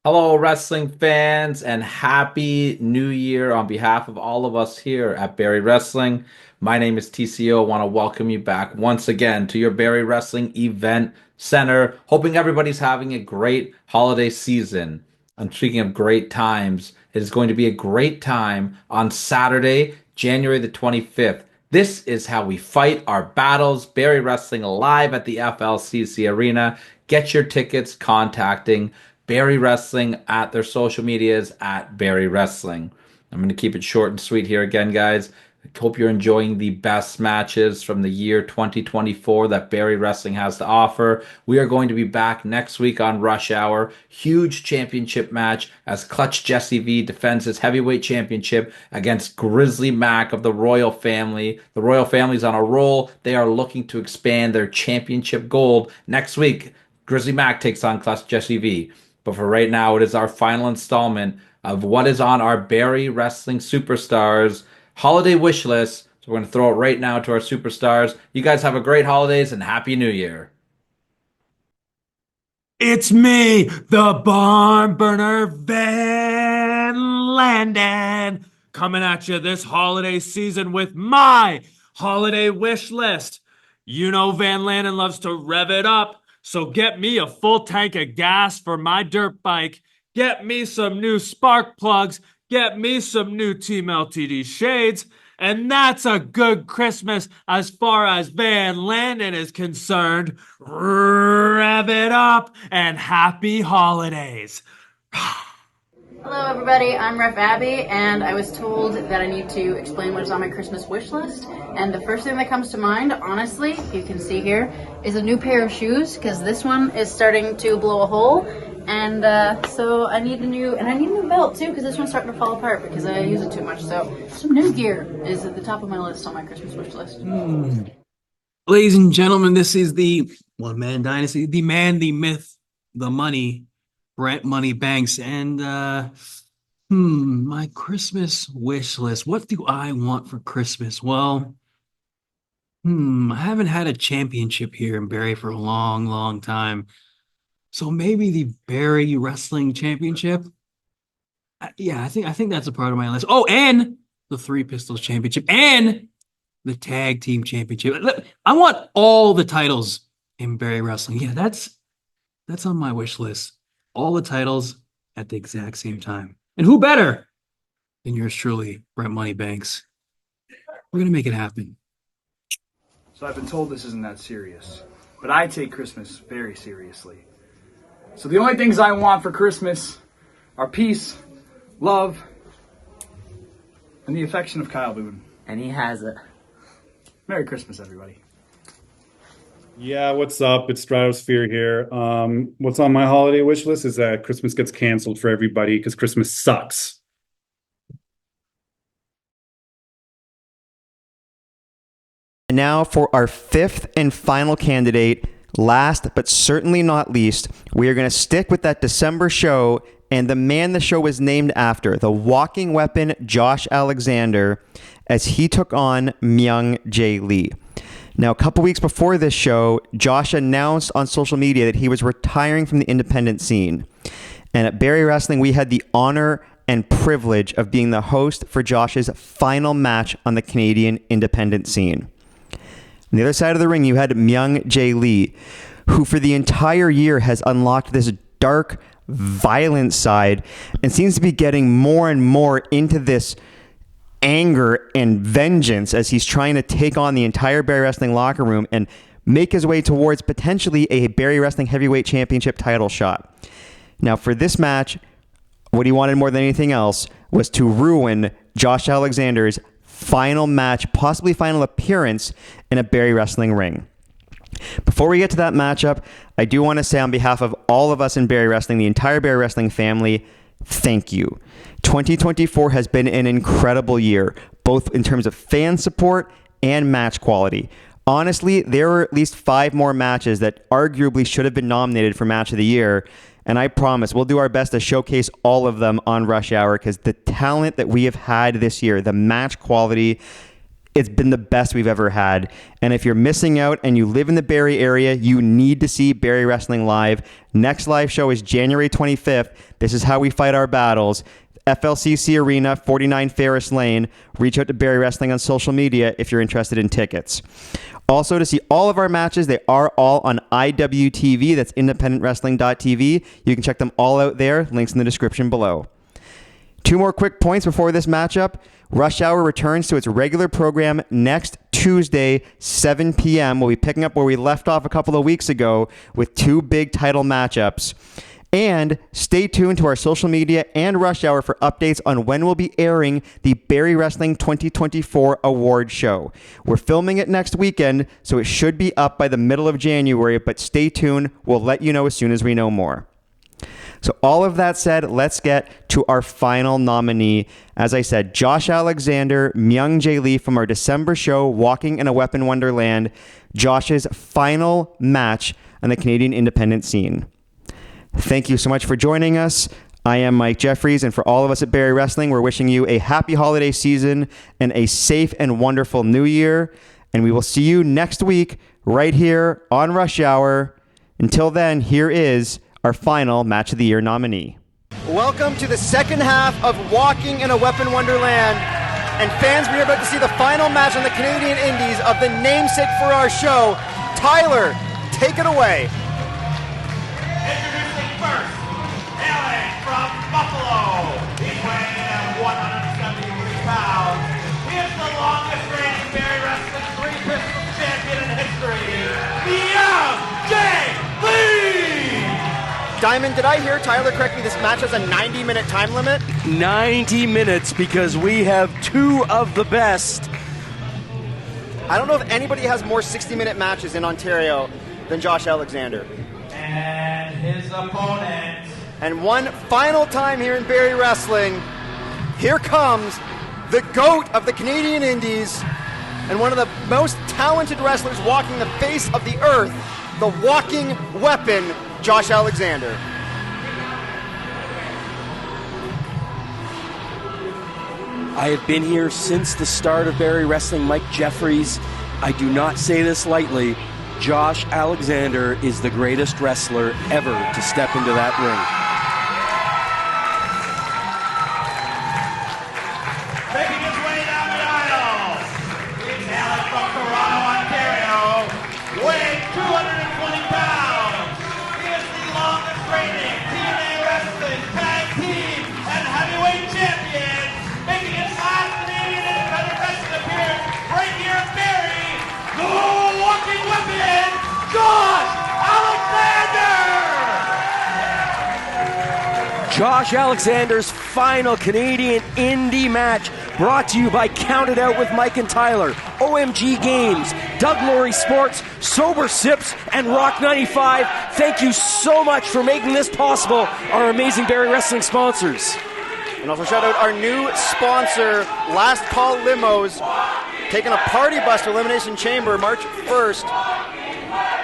Hello, wrestling fans, and happy new year on behalf of all of us here at Barrie Wrestling. My name is TCO. I want to welcome you back once again to your Barrie Wrestling Event Center. Hoping everybody's having a great holiday season. And speaking of great times, it is going to be a great time on Saturday, January the 25th. This is how we fight our battles. Barrie Wrestling live at the FLCC Arena. Get your tickets contacting Barrie Wrestling at their social medias at Barrie Wrestling. I'm going to keep it short and sweet here again, guys. Hope you're enjoying the best matches from the year 2024 that Barrie Wrestling has to offer. We are going to be back next week on Rush Hour. Huge championship match as Clutch Jesse V defends his heavyweight championship against Grizzly Mac of the Royal Family. The Royal Family's on a roll. They are looking to expand their championship gold. Next week, Grizzly Mac takes on Clutch Jesse V. But for right now, it is our final installment of what is on our Barrie Wrestling Superstars holiday wish list. So we're going to throw it right now to our superstars. You guys have a great holidays and Happy New Year. It's me, the barn burner Van Landen, coming at you this holiday season with my holiday wish list. You know Van Landen loves to rev it up, so get me a full tank of gas for my dirt bike. Get me some new spark plugs. Get me some new Team LTD shades. And that's a good Christmas as far as Van Landen is concerned. Rev it up and happy holidays. Hello everybody, I'm Ref Abby, and I was told that I need to explain what is on my Christmas wish list. And the first thing that comes to mind, honestly, you can see here, is a new pair of shoes, because this one is starting to blow a hole. And so I need a new belt too, because this one's starting to fall apart because I use it too much. So some new gear is at the top of my list on my Christmas wish list. Ladies and gentlemen, this is the one-man dynasty, the man, the myth, the money, Brett Money Banks, and my Christmas wish list. What do I want for Christmas? Well, I haven't had a championship here in Barrie for a long, long time. So maybe the Barrie Wrestling Championship. Yeah, I think that's a part of my list. Oh, and the Three Pistols Championship and the Tag Team Championship. I want all the titles in Barrie Wrestling. Yeah, that's on my wish list. All the titles at the exact same time. And who better than yours truly, Brett Moneybanks? We're going to make it happen. So I've been told this isn't that serious, but I take Christmas very seriously. So the only things I want for Christmas are peace, love, and the affection of Kyle Boone. And he has it. Merry Christmas, everybody. Yeah, what's up? It's Stratosphere here. What's on my holiday wish list is that Christmas gets canceled for everybody because Christmas sucks. And now for our fifth and final candidate, last but certainly not least, we are going to stick with that December show and the man the show was named after, the walking weapon Josh Alexander, as he took on Myung Jae Lee. Now, a couple weeks before this show, Josh announced on social media that he was retiring from the independent scene. And at Barrie Wrestling, we had the honor and privilege of being the host for Josh's final match on the Canadian independent scene. On the other side of the ring, you had Myung Jae Lee, who for the entire year has unlocked this dark, violent side and seems to be getting more and more into this anger and vengeance as he's trying to take on the entire Barrie Wrestling locker room and make his way towards potentially a Barrie Wrestling Heavyweight Championship title shot. Now, for this match, what he wanted more than anything else was to ruin Josh Alexander's final match, possibly final appearance in a Barrie Wrestling ring. Before we get to that matchup, I do want to say on behalf of all of us in Barrie Wrestling, the entire Barrie Wrestling family, thank you. 2024 has been an incredible year, both in terms of fan support and match quality. Honestly, there were at least 5 more matches that arguably should have been nominated for Match of the Year, and I promise we'll do our best to showcase all of them on Rush Hour because the talent that we have had this year, the match quality, it's been the best we've ever had. And if you're missing out and you live in the Barrie area, you need to see Barrie Wrestling live. Next live show is January 25th. This is how we fight our battles. FLCC Arena, 49 Ferris Lane. Reach out to Barrie Wrestling on social media if you're interested in tickets. Also, to see all of our matches, they are all on IWTV. That's independentwrestling.tv. You can check them all out there. Links in the description below. 2 more quick points before this matchup. Rush Hour returns to its regular program next Tuesday, 7 p.m. We'll be picking up where we left off a couple of weeks ago with 2 big title matchups. And stay tuned to our social media and Rush Hour for updates on when we'll be airing the Barrie Wrestling 2024 award show. We're filming it next weekend, so it should be up by the middle of January, but stay tuned. We'll let you know as soon as we know more. So all of that said, let's get to our final nominee. As I said, Josh Alexander, Myung Jae Lee from our December show, Walking in a Weapon Wonderland, Josh's final match on the Canadian independent scene. Thank you so much for joining us. I am Mike Jeffries, and for all of us at Barrie Wrestling, we're wishing you a happy holiday season and a safe and wonderful new year. And we will see you next week right here on Rush Hour. Until then, here is our final Match of the Year nominee. Welcome to the second half of Walking in a Weapon Wonderland. And fans, we are about to see the final match on the Canadian Indies of the namesake for our show. Tyler, take it away. Introducing first, hailing from Buffalo. He's weighing in at 173 pounds. He is the longest reigning Barrie Wrestling three-pistol champion in history, Myung Jae Lee! Diamond, did I hear Tyler correctly? This match has a 90-minute time limit? 90 minutes because we have two of the best. I don't know if anybody has more 60-minute matches in Ontario than Josh Alexander. And his opponent. And one final time here in Barrie Wrestling, here comes the GOAT of the Canadian Indies and one of the most talented wrestlers walking the face of the earth, the walking weapon, Josh Alexander. I have been here since the start of Barrie Wrestling. Mike Jeffries, I do not say this lightly, Josh Alexander is the greatest wrestler ever to step into that ring. Making his way down the aisle. He's hailing from Toronto, Ontario, weighing 220 pounds. He is the longest reigning TNA Wrestling Tag Team and Heavyweight Champion, making his last Canadian independent wrestling appearance right here at Barrie. The walking weapon, Josh Alexander! Josh Alexander's final Canadian indie match, brought to you by CountedOut with Mike and Tyler, OMG Games, Doug Laurie Sports, Sober Sips, and Rock 95. Thank you so much for making this possible, our amazing Barrie Wrestling sponsors. And also shout out our new sponsor, Last Call Limos, taking a party bus to Elimination Chamber March 1st.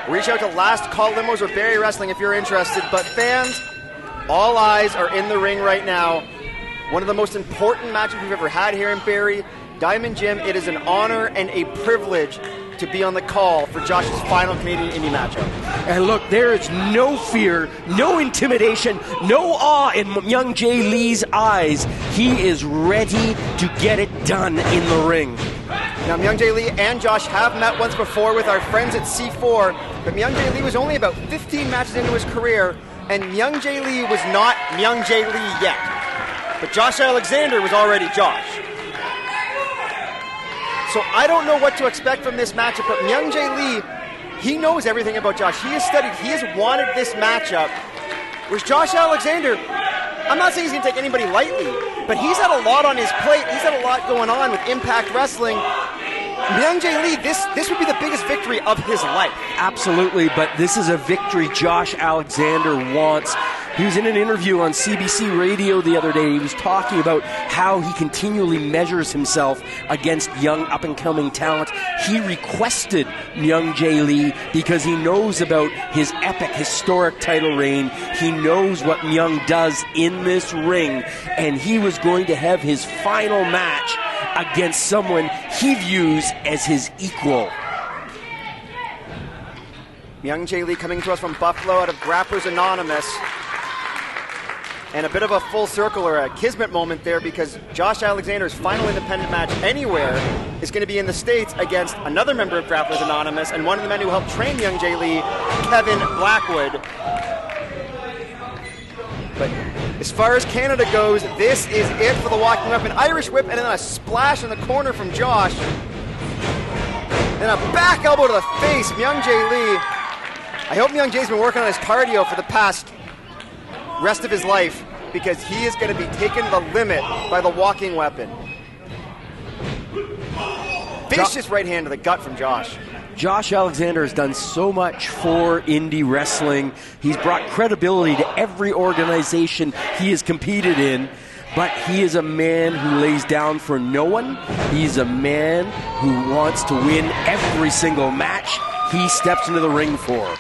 Reach out to Last Call Limos or Barrie Wrestling if you're interested. But fans, all eyes are in the ring right now. One of the most important matches we've ever had here in Barrie. Diamond Jim, it is an honor and a privilege to be on the call for Josh's final Canadian indie matchup. And look, there is no fear, no intimidation, no awe in Myung Jae Lee's eyes. He is ready to get it done in the ring. Now, Myung Jae Lee and Josh have met once before with our friends at C4, but Myung Jae Lee was only about 15 matches into his career, and Myung Jae Lee was not Myung Jae Lee yet. But Josh Alexander was already Josh. So I don't know what to expect from this matchup, but Myung Jae Lee, he knows everything about Josh. He has studied, he has wanted this matchup. Whereas Josh Alexander, I'm not saying he's going to take anybody lightly, but he's had a lot on his plate. He's had a lot going on with Impact Wrestling. Myung Jae Lee, this would be the biggest victory of his life. Absolutely, but this is a victory Josh Alexander wants. He was in an interview on CBC Radio the other day. He was talking about how he continually measures himself against young up-and-coming talent. He requested Myung Jae Lee because he knows about his epic, historic title reign. He knows what Myung does in this ring, and he was going to have his final match against someone he views as his equal. Myung Jae Lee coming to us from Buffalo out of Grapplers Anonymous. And a bit of a full circle or a kismet moment there, because Josh Alexander's final independent match anywhere is going to be in the States against another member of Grapplers Anonymous and one of the men who helped train Myung Jae Lee, Kevin Blackwood. But as far as Canada goes, this is it for the walking weapon. Irish whip and then a splash in the corner from Josh. Then a back elbow to the face, Myung Jae Lee. I hope Myung Jae's been working on his cardio for the past rest of his life because he is going to be taken to the limit by the walking weapon. Vicious right hand to the gut from Josh. Josh Alexander has done so much for indie wrestling. He's brought credibility to every organization he has competed in, but he is a man who lays down for no one. He's a man who wants to win every single match he steps into the ring for.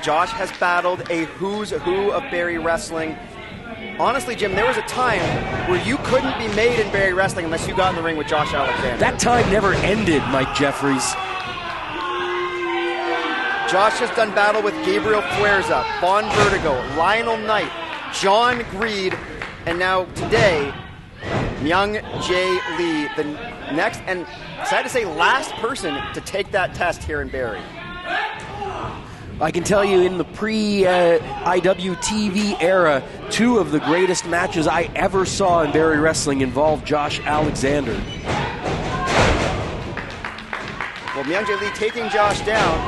Josh has battled a who's who of Barrie Wrestling. Honestly, Jim, there was a time where you couldn't be made in Barrie Wrestling unless you got in the ring with Josh Alexander. That time never ended, Mike Jeffries. Josh has done battle with Gabriel Fuerza, Von Vertigo, Lionel Knight, John Greed, and now today, Myung Jae Lee, the next and sad to say last person to take that test here in Barrie. I can tell you in the pre-IWTV era, two of the greatest matches I ever saw in Barrie Wrestling involved Josh Alexander. Well, Myung Jae Lee taking Josh down,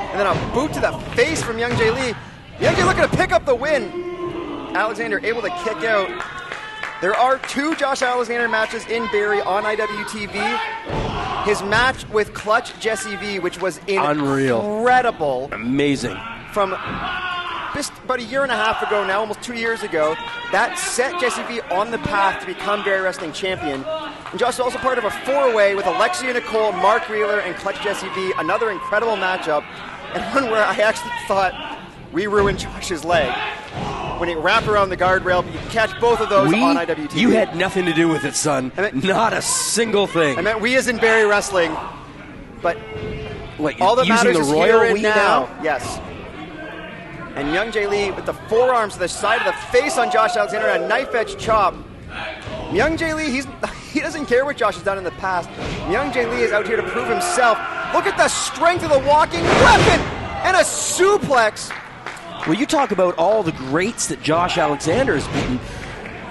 and then a boot to the face from Myung Jae Lee. Myung Jae looking to pick up the win. Alexander able to kick out. There are two Josh Alexander matches in Barrie on IWTV. His match with Clutch Jesse V, which was incredible. Amazing. From just about a year and a half ago now, almost 2 years ago, that set Jesse V on the path to become Barrie Wrestling champion. And Josh is also part of a four-way with Alexia Nicole, Mark Wheeler, and Clutch Jesse V. Another incredible matchup, and one where I actually thought we ruined Josh's leg. When he wrapped around the guardrail, you can catch both of those on IWTV. You had nothing to do with it, son. Not a single thing. I meant we as in Barrie Wrestling, but what, all that matters the is royal here and we now. Yes. And Myung Jae Lee with the forearms to the side of the face on Josh Alexander, a knife-edge chop. Myung Jae Lee, he doesn't care what Josh has done in the past. Myung Jae Lee is out here to prove himself. Look at the strength of the walking weapon and a suplex. Well, you talk about all the greats that Josh Alexander has beaten.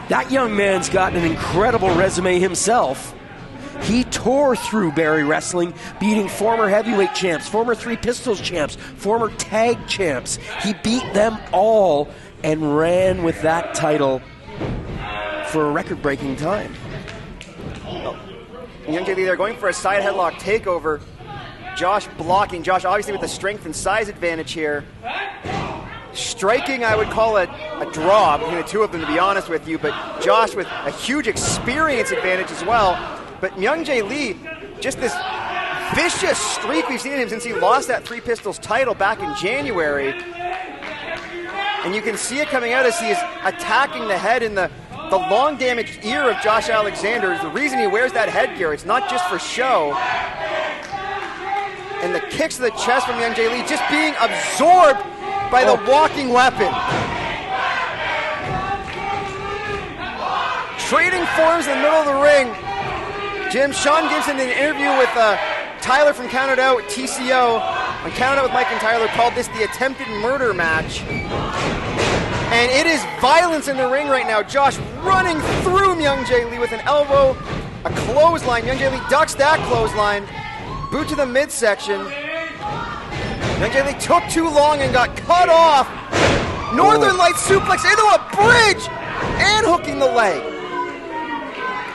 That young man's got an incredible resume himself. He tore through Barrie Wrestling, beating former heavyweight champs, former Three Pistols champs, former tag champs. He beat them all and ran with that title for a record-breaking time. Myung Jae Lee, they're going for a side headlock takeover. Josh blocking. Josh obviously with the strength and size advantage here. Striking, I would call it a draw between the two of them, to be honest with you, but Josh with a huge experience advantage as well. But Myung Jae Lee, just this vicious streak we've seen in him since he lost that Three Pistols title back in January. And you can see it coming out as he is attacking the head in the long damaged ear of Josh Alexander. Is the reason he wears that headgear. It's not just for show. And the kicks to the chest from Myung Jae Lee just being absorbed by the walking weapon. Trading forms in the middle of the ring. Jim, Sean Gibson in an interview with Tyler from CountedOut, TCO, on CountedOut with Mike and Tyler, called this the attempted murder match. And it is violence in the ring right now. Josh running through Myung Jae Lee with an elbow, a clothesline. Myung Jae Lee ducks that clothesline. Boot to the midsection. Myung Jae Lee took too long and got cut off. Northern Lights suplex into a bridge and hooking the leg.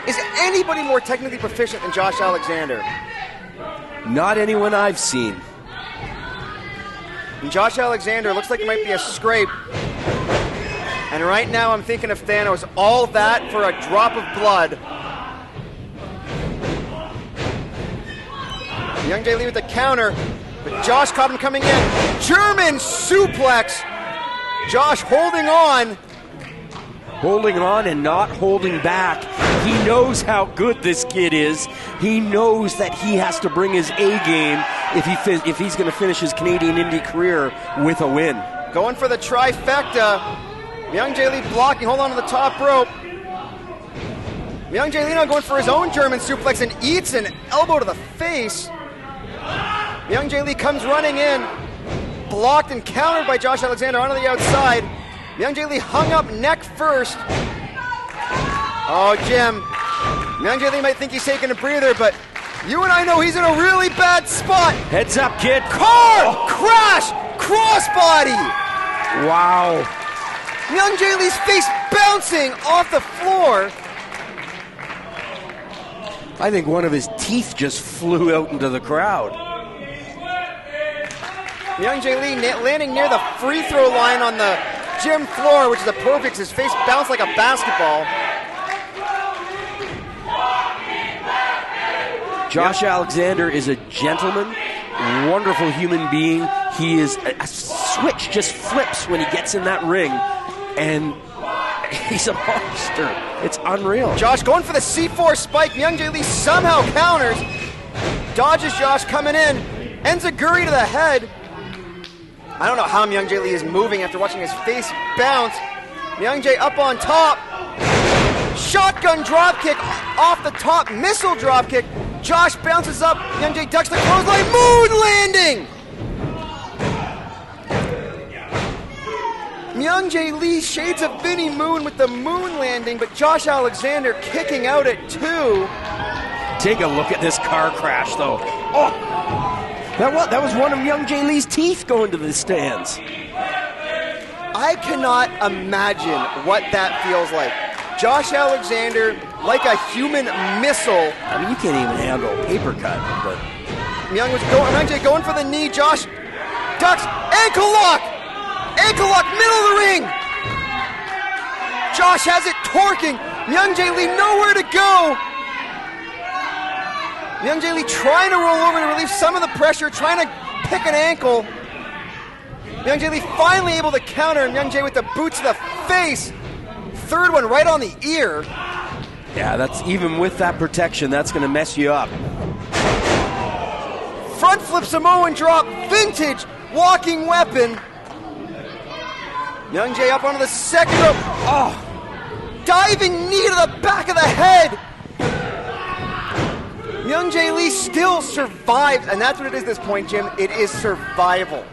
Is anybody more technically proficient than Josh Alexander? Not anyone I've seen. And Josh Alexander looks like it might be a scrape. And right now I'm thinking of Thanos. All that for a drop of blood. Myung Jae Lee with the counter. But Josh caught him coming in. German suplex. Josh holding on. Holding on and not holding back. He knows how good this kid is. He knows that he has to bring his A game if he's going to finish his Canadian indie career with a win. Going for the trifecta. Myung Jae Lee blocking, hold on to the top rope. Myung Jae Lee now going for his own German suplex and eats an elbow to the face. Myung Jae Lee comes running in, blocked and countered by Josh Alexander onto the outside. Myung Jae Lee hung up neck first. Oh, Jim. Myung Jae Lee might think he's taking a breather, but you and I know he's in a really bad spot. Heads up, kid. Car! Crash! Crossbody! Wow. Myung Jae Lee's face bouncing off the floor. I think one of his teeth just flew out into the crowd. Myung Jae Lee landing near the free throw line on the gym floor, which is a perfect. His face bounced like a basketball. Josh Alexander is a gentleman, wonderful human being. He is a switch just flips when he gets in that ring, and he's a monster. It's unreal. Josh going for the C4 spike. Myung Jae Lee somehow counters. Dodges Josh coming in. Enziguri to the head. I don't know how Myung Jae Lee is moving after watching his face bounce. Myung Jae up on top. Shotgun dropkick off the top. Missile dropkick. Josh bounces up. Myung Jae ducks the clothesline. Moon landing! Myung Jae Lee shades of Vinnie Moon with the moon landing, but Josh Alexander kicking out at 2. Take a look at this car crash, though. Oh, that was one of Myung Jae Lee's teeth going to the stands. I cannot imagine what that feels like. Josh Alexander, like a human missile. I mean, you can't even handle a paper cut, but Myung Jae going for the knee. Josh ducks, ankle lock! Ankle lock, middle of the ring! Josh has it torquing. Myung Jae Lee nowhere to go. Myung Jae Lee trying to roll over to relieve some of the pressure, trying to pick an ankle. Myung Jae Lee finally able to counter, and Myung Jae with the boot to the face. Third one right on the ear. Yeah, that's even with that protection, that's going to mess you up. Front flip Samoan drop, vintage walking weapon. Myung Jae up onto the second rope. Oh, diving knee to the back of the head. Myung Jae Lee still survives, and that's what it is at this point, Jim. It is survival.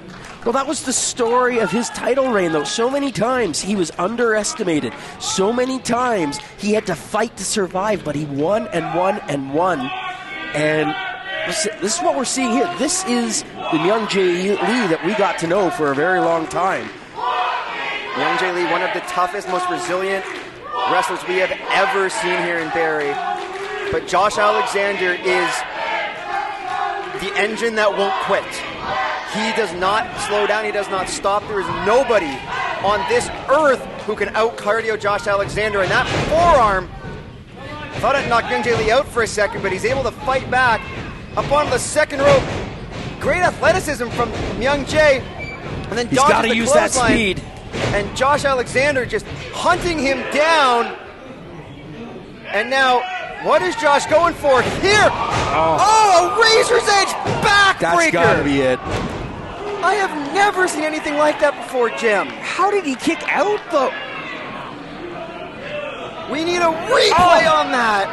Well, that was the story of his title reign, though. So many times he was underestimated. So many times he had to fight to survive, but he won and won and won. And this is what we're seeing here. This is the Myung Jae Lee that we got to know for a very long time. Myung Jae Lee, one of the toughest, most resilient wrestlers we have ever seen here in Barrie. But Josh Alexander is the engine that won't quit. He does not slow down. He does not stop. There is nobody on this earth who can out-cardio Josh Alexander. And that forearm, thought it knocked Myung Jae Lee out for a second, but he's able to fight back. Up on the second rope. Great athleticism from Myung Jae. And then he's got to use that clothesline. speed. And Josh Alexander just hunting him down. And now, what is Josh going for here? Oh, a razor's edge backbreaker. That's got to be it. I have never seen anything like that before, Jim. How did he kick out, though? We need a replay on that.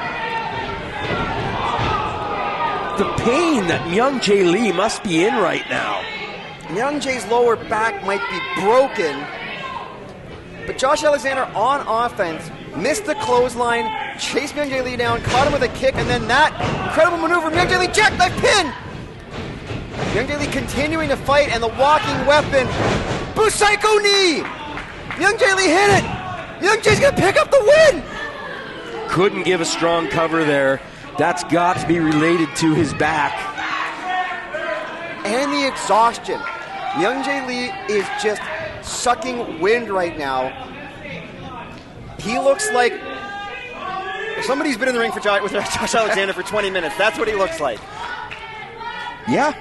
The pain that Myung Jae Lee must be in right now. Myung Jae's lower back might be broken, but Josh Alexander on offense missed the clothesline, chased Myung Jae Lee down, caught him with a kick, and then that incredible maneuver, Myung Jae Lee jackknife pin! Myung Jae Lee continuing to fight, and the walking weapon, Busaiku knee! Myung Jae Lee hit it! Myung Jae's gonna pick up the win! Couldn't give a strong cover there. That's got to be related to his back. And the exhaustion. Myung Jae Lee is just sucking wind right now. He looks like somebody's been in the ring with Josh Alexander for 20 minutes. That's what he looks like. Yeah.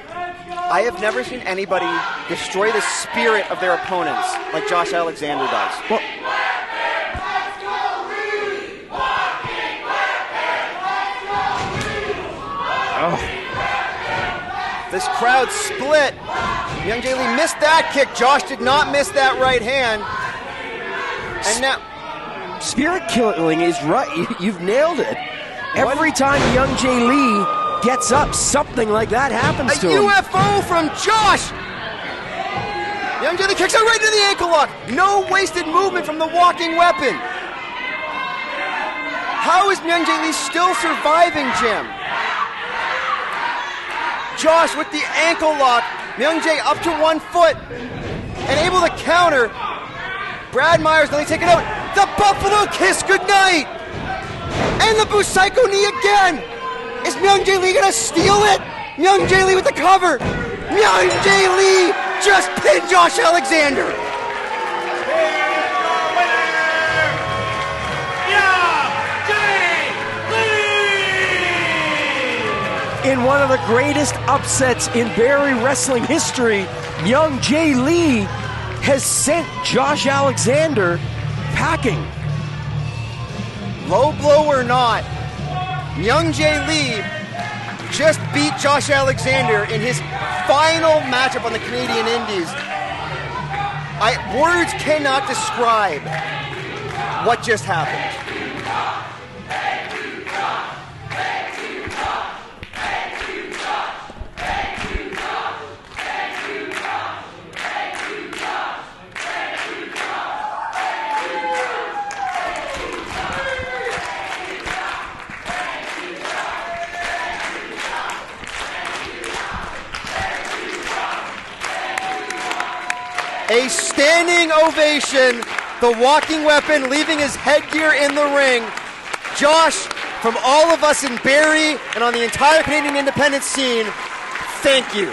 I have never seen anybody destroy the spirit of their opponents like Josh Alexander does. Well, this crowd split. Myung Jae Lee missed that kick. Josh did not miss that right hand. And now, spirit killing is right. You've nailed it. Every time Myung Jae Lee gets up, something like that happens to him. A UFO from Josh. Myung Jae Lee kicks out right into the ankle lock. No wasted movement from the walking weapon. How is Myung Jae Lee still surviving, Jim? Josh with the ankle lock. Myung Jae up to 1 foot. and able to counter. Brad Myers nearly taken out. The Buffalo Kiss goodnight! And the Busaiku knee again! Is Myung Jae Lee gonna steal it? Myung Jae Lee with the cover! Myung Jae Lee just pinned Josh Alexander! In one of the greatest upsets in Barrie Wrestling history, Myung Jae Lee has sent Josh Alexander packing. Low blow or not, Myung Jae Lee just beat Josh Alexander in his final matchup on the Canadian Indies. Words cannot describe what just happened. A standing ovation, the walking weapon leaving his headgear in the ring. Josh, from all of us in Barrie and on the entire Canadian independent scene, thank you.